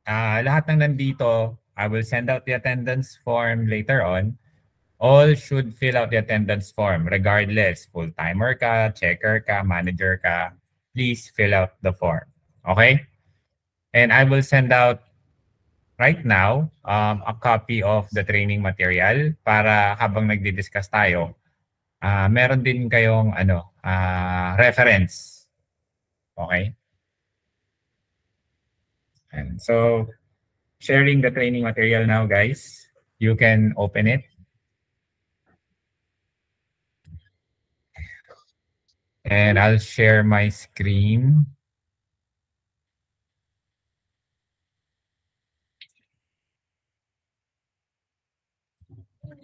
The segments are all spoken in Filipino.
lahat ng nandito, I will send out the attendance form later on. All should fill out the attendance form regardless. Full-timer ka, checker ka, manager ka. Please fill out the form. Okay? And I will send out right now a copy of the training material para habang nagdi-discuss tayo, meron din kayong reference. Okay? And so, sharing the training material now, guys. You can open it. And I'll share my screen.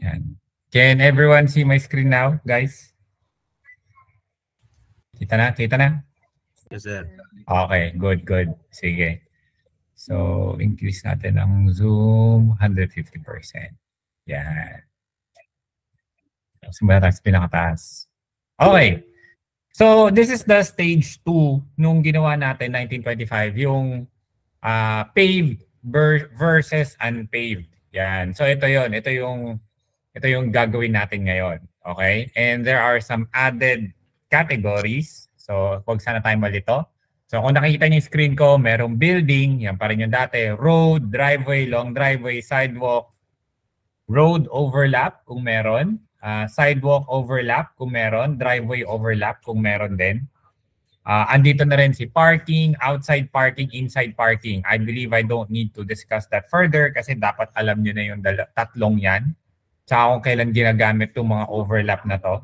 Yan. Can everyone see my screen now, guys? Kita na? Kita na? Yes, sir. Okay, good, good. Sige. So, increase natin ang zoom 150%. Yan. Sumata sa pinakataas. Okay. So, this is the stage 2 nung ginawa natin 1925, yung paved versus unpaved. Yan. So, ito yon. Ito yung gagawin natin ngayon. Okay? And there are some added categories. So, huwag sana tayo malito. So, kung nakikita niyo yung screen ko, merong building, yan pa rin yung dati, road, driveway, long driveway, sidewalk, road overlap kung meron, sidewalk overlap kung meron, driveway overlap kung meron din. Andito na rin si parking, outside parking, inside parking. I believe I don't need to discuss that further kasi dapat alam nyo na yung tatlong yan. Tsaka kung kailan ginagamit itong mga overlap na to.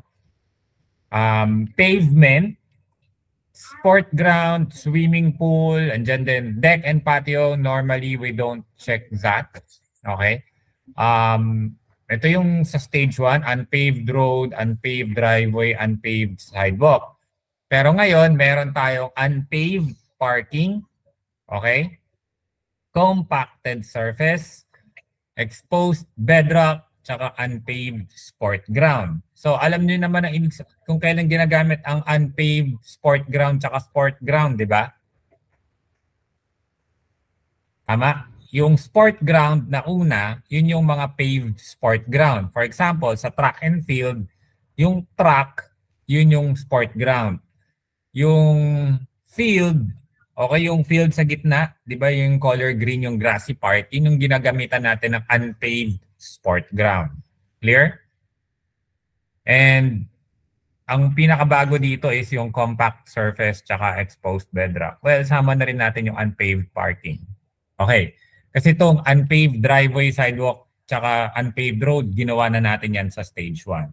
Pavement, sport ground, swimming pool, andyan din deck and patio. Normally, we don't check that. Okay? Ito yung sa stage 1, unpaved road, unpaved driveway, unpaved sidewalk. Pero ngayon, meron tayong unpaved parking. Okay? Compacted surface, exposed bedrock, tsaka unpaved sport ground. So alam niyo naman kung kailan ginagamit ang unpaved sport ground tsaka sport ground, di ba? Tama? Yung sport ground na una, yun yung mga paved sport ground. For example, sa track and field, yung track, yun yung sport ground. Yung field, okay, yung field sa gitna, di ba yung color green, yung grassy part, yun yung ginagamitan natin ng unpaved sport ground. Clear? And ang pinakabago dito is yung compact surface tsaka exposed bedrock. Well, sama na rin natin yung unpaved parking. Okay. Kasi itong unpaved driveway, sidewalk, tsaka unpaved road, ginawa na natin yan sa stage 1.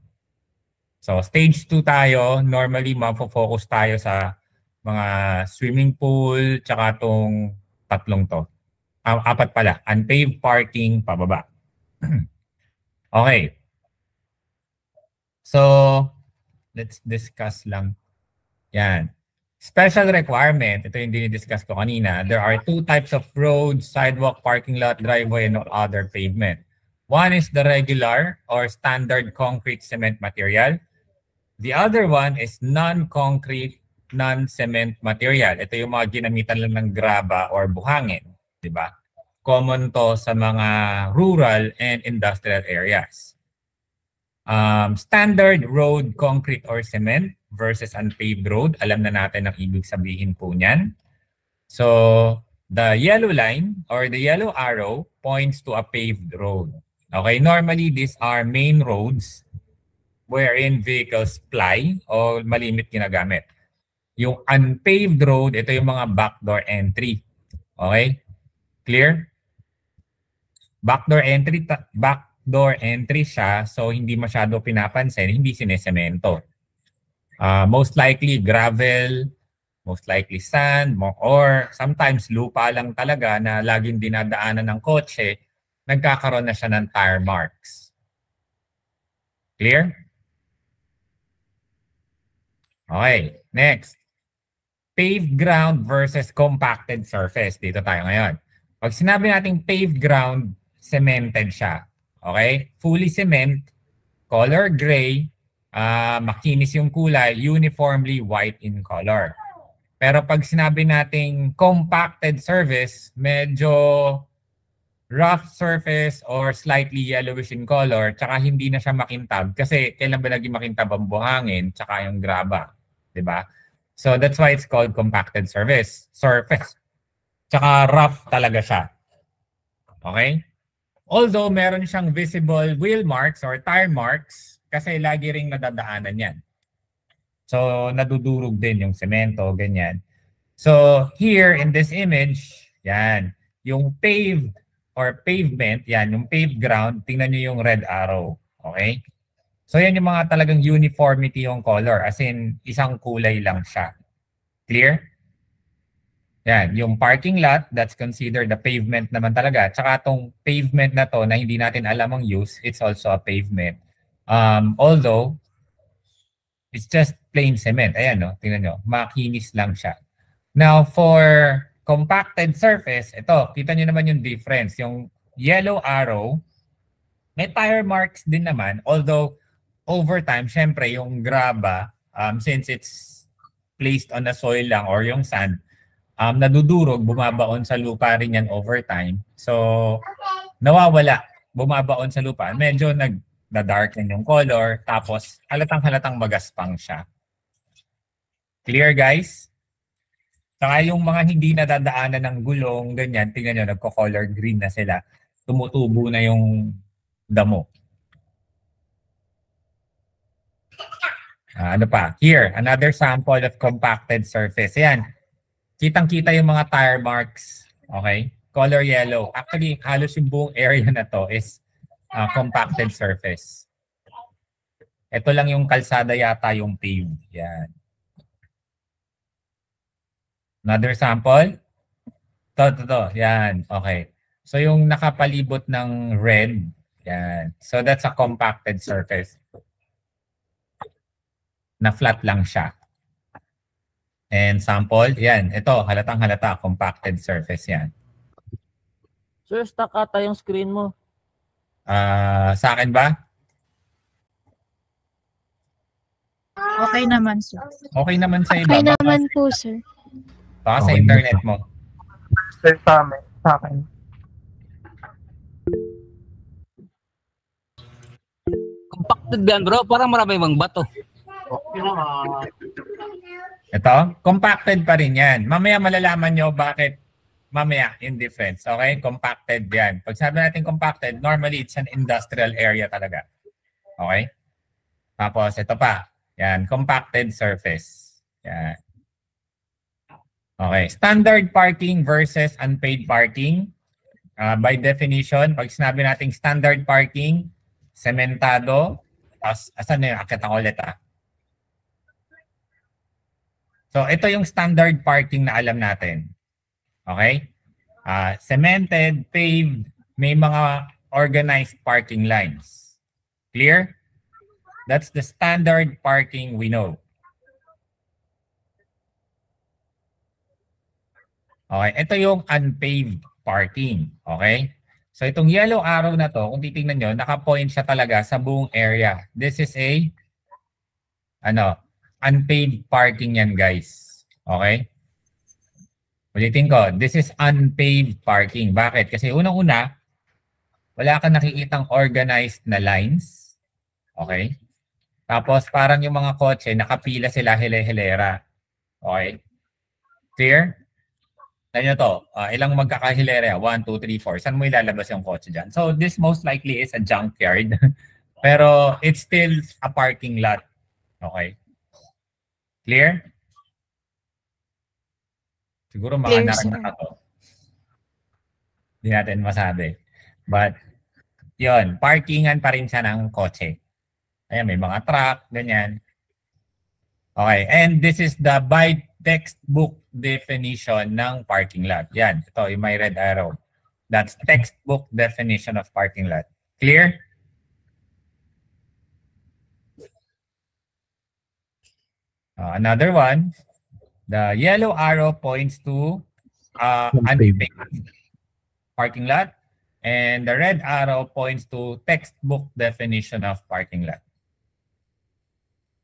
So, stage 2 tayo. Normally, mafo-focus tayo sa mga swimming pool, tsaka itong tatlong to. 4 pala. Unpaved parking, pababa. Okay. So, let's discuss lang. Yan. Special requirement, ito yung dinidiscuss ko kanina. There are 2 types of roads, sidewalk, parking lot, driveway, and other pavement. One is the regular or standard concrete cement material. The other one is non-concrete, non-cement material. Ito yung mga ginamitan lang ng graba or buhangin. Diba? Common to sa mga rural and industrial areas. Standard road, concrete or cement versus unpaved road. Alam na natin ang ibig sabihin po niyan. So, the yellow line or the yellow arrow points to a paved road. Okay, normally these are main roads wherein vehicles ply o malimit ginagamit. Yung unpaved road, ito yung mga backdoor entry. Okay? Clear? Backdoor entry siya, so hindi masyado pinapansin, hindi sinesemento. Most likely gravel, most likely sand, or sometimes lupa lang talaga na laging dinadaanan ng kotse, nagkakaroon na siya ng tire marks. Clear? Okay, next. Paved ground versus compacted surface. Dito tayo ngayon. Pag sinabi natin paved ground, cemented siya. Okay? Fully cement, color gray, makinis yung kulay, uniformly white in color. Pero pag sinabi nating compacted surface, medyo rough surface or slightly yellowish in color, tsaka hindi na siya makintab. Kasi kailan ba naging makintab ang buhangin, tsaka yung graba. Diba? So that's why it's called compacted surface. Tsaka rough talaga siya. Okay? Although meron siyang visible wheel marks or tire marks, kasi lagi ring nadadaanan yan. So nadudurog din yung semento, ganyan. So here in this image, yan, yung paved or pavement, yan, yung paved ground, tingnan nyo yung red arrow. Okay? So yan yung mga talagang uniformity yung color, as in isang kulay lang siya. Clear? Yan, yung parking lot, that's considered the pavement naman talaga. Tsaka itong pavement na to na hindi natin alam ang use, it's also a pavement. Although, it's just plain cement. Ayan, no? Tingnan nyo, makinis lang siya. Now, for compacted surface, ito, kita nyo naman yung difference. Yung yellow arrow, may tire marks din naman. Although, over time, syempre, yung graba, since it's placed on the soil lang or yung sand, nadudurog, bumabaon sa lupa rin yan over time. So, nawawala, bumabaon sa lupa. Medyo nagda-darken yung color, tapos halatang-halatang magaspang siya. Clear, guys? Saka yung mga hindi nadadaanan ng gulong, ganyan, tingnan nyo, nagko-color green na sila. Tumutubo na yung damo. Ano pa? Here, another sample of compacted surface. Yan. Kitang-kita yung mga tire marks. Okay? Color yellow. Actually, halos yung buong area na to is compacted surface. Ito lang yung kalsada yata yung paved. Yan. Another sample. To. Yan. Okay. So yung nakapalibot ng red. Yan. So that's a compacted surface. Na flat lang siya. And sample, yan. Ito, halatang-halata, compacted surface yan. Sir, stuck ata yung screen mo. Sa akin ba? Okay naman, sir. Okay naman sa iba. Okay naman po, sir. Baka sa internet mo. Sir, sa akin. Compacted yan, bro. Parang marami mang bato. Ito, compacted pa rin yan. Mamaya malalaman nyo bakit mamaya in difference. Okay? Compacted yan. Pag sabi natin compacted, normally it's an industrial area talaga. Okay? Tapos ito pa. Yan, compacted surface. Yan. Okay. Standard parking versus unpaid parking. By definition, pag sinabi natin standard parking, sementado, tapos asan na yung akit ang ulit So, ito yung standard parking na alam natin. Okay? Cemented, paved, may mga organized parking lines. Clear? That's the standard parking we know. Okay, ito yung unpaved parking. Okay? So, itong yellow arrow na to, kung titingnan nyo, naka-point siya talaga sa buong area. This is a, unpaved parking yan, guys. Okay? Ulitin ko, this is unpaved parking. Bakit? Kasi unang-una, wala kang nakikitang organized na lines. Okay? Tapos parang yung mga kotse, nakapila sila hile-hilera. Okay? Clear? Ano to? Ilang magkakahilera? 1, 2, 3, 4. Saan mo ilalabas yung kotse dyan? So this most likely is a junkyard. Pero it's still a parking lot. Okay? Clear? Siguro mga naran na to. Hindi natin masabi. But, yun, parkingan pa rin siya ng kotse. Ayan, may mga truck, ganyan. Okay, and this is the by textbook definition ng parking lot. Yan, ito yung may red arrow. That's textbook definition of parking lot. Clear? Another one, the yellow arrow points to unpaved parking lot, and the red arrow points to textbook definition of parking lot.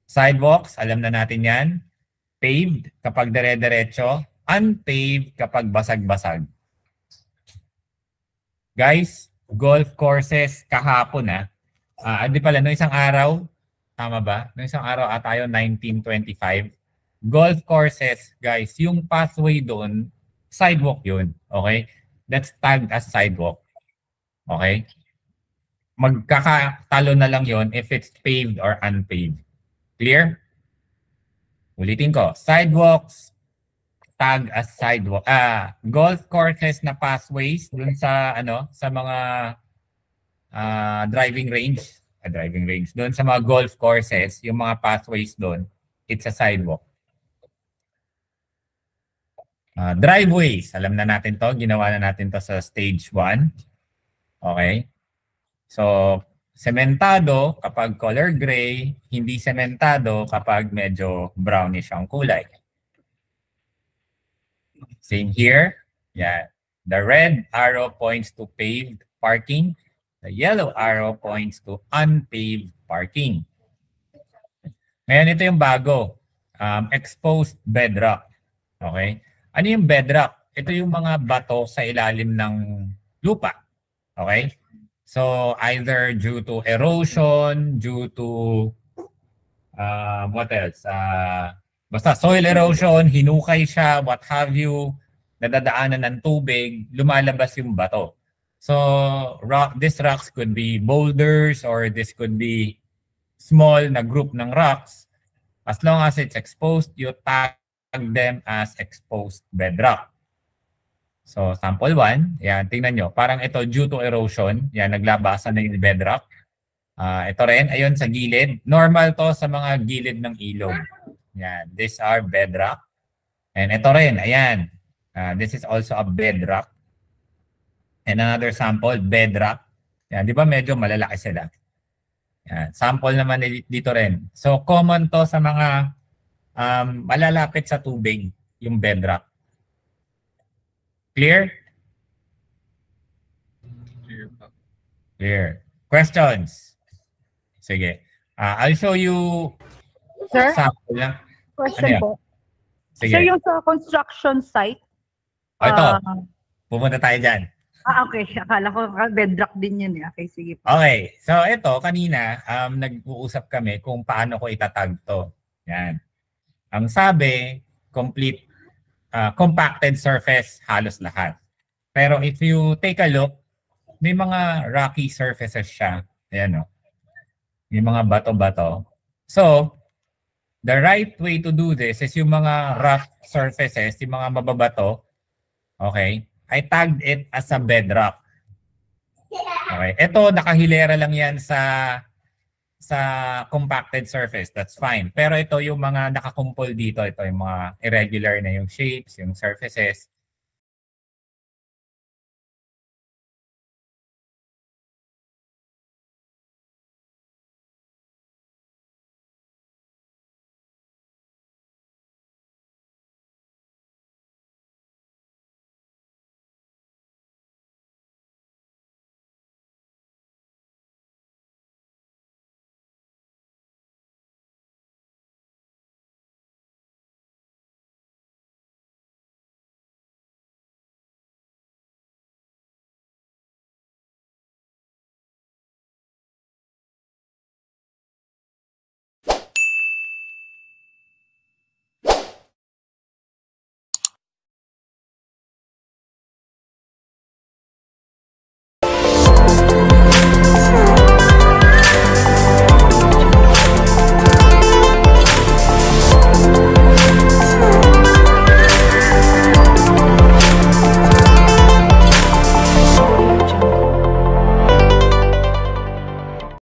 Sidewalks, alam na natin yan. paved kapag dire-diretso, unpaved kapag basag-basag. Guys, golf courses kahapon di pala, no isang araw, tama ba? No isang araw tayo, 1925. Golf courses, guys, yung pathway doon, sidewalk yun. Okay? That's tagged as sidewalk. Okay? Magkakatalo na lang yon if it's paved or unpaved. Clear? Ulitin ko. Sidewalks, tag as sidewalk. Golf courses na pathways dun sa sa mga driving range. Doon sa mga golf courses, yung mga pathways doon, it's a sidewalk. Driveways, alam na natin to, ginawa na natin to sa stage 1. Okay? So, sementado kapag color gray, hindi sementado kapag medyo brownish ang kulay. Same here. Yeah. The red arrow points to paved parking. The yellow arrow points to unpaved parking. Ngayon, ito yung bago. Exposed bedrock. Okay? Ano yung bedrock? Ito yung mga bato sa ilalim ng lupa. Okay? So, either due to erosion, due to what else? Basta soil erosion, hinukay siya, what have you, nadadaanan ng tubig, lumalabas yung bato. So, these rocks could be boulders or this could be small na group ng rocks. As long as it's exposed, you tag them as exposed bedrock. So, sample 1, yan, tingnan nyo. Parang ito, due to erosion, yan, naglabasan na yung bedrock. Ito rin, ayun sa gilid. Normal to sa mga gilid ng ilog. Yan, these are bedrock. And ito rin, ayan. This is also a bedrock. And another sample, bedrock. Yan, di ba medyo malalaki sila? Yan, sample naman dito rin. So, common to sa mga malalapit sa tubig, yung bedrock. Clear? Clear. Questions? Sige. I'll show you Sir, sample lang. question Ano yan? po. Sige. Sir, yung sa construction site, Ito. Pupunta tayo dyan. okay. Akala ko bedrock din yun. Okay, sige po. Okay. So, ito, kanina, nag-uusap kami kung paano ko itatag to. Yan. Ang sabi, complete compacted surface halos lahat. Pero if you take a look, may mga rocky surfaces siya. Ayan o. May mga bato-bato. So, the right way to do this is yung mga rough surfaces, yung mga mababato, okay, I tagged it as a bedrock. Okay. Ito, nakahilera lang yan sa compacted surface. That's fine. Pero ito yung mga nakakumpol dito. Ito yung mga irregular na yung shapes, yung surfaces.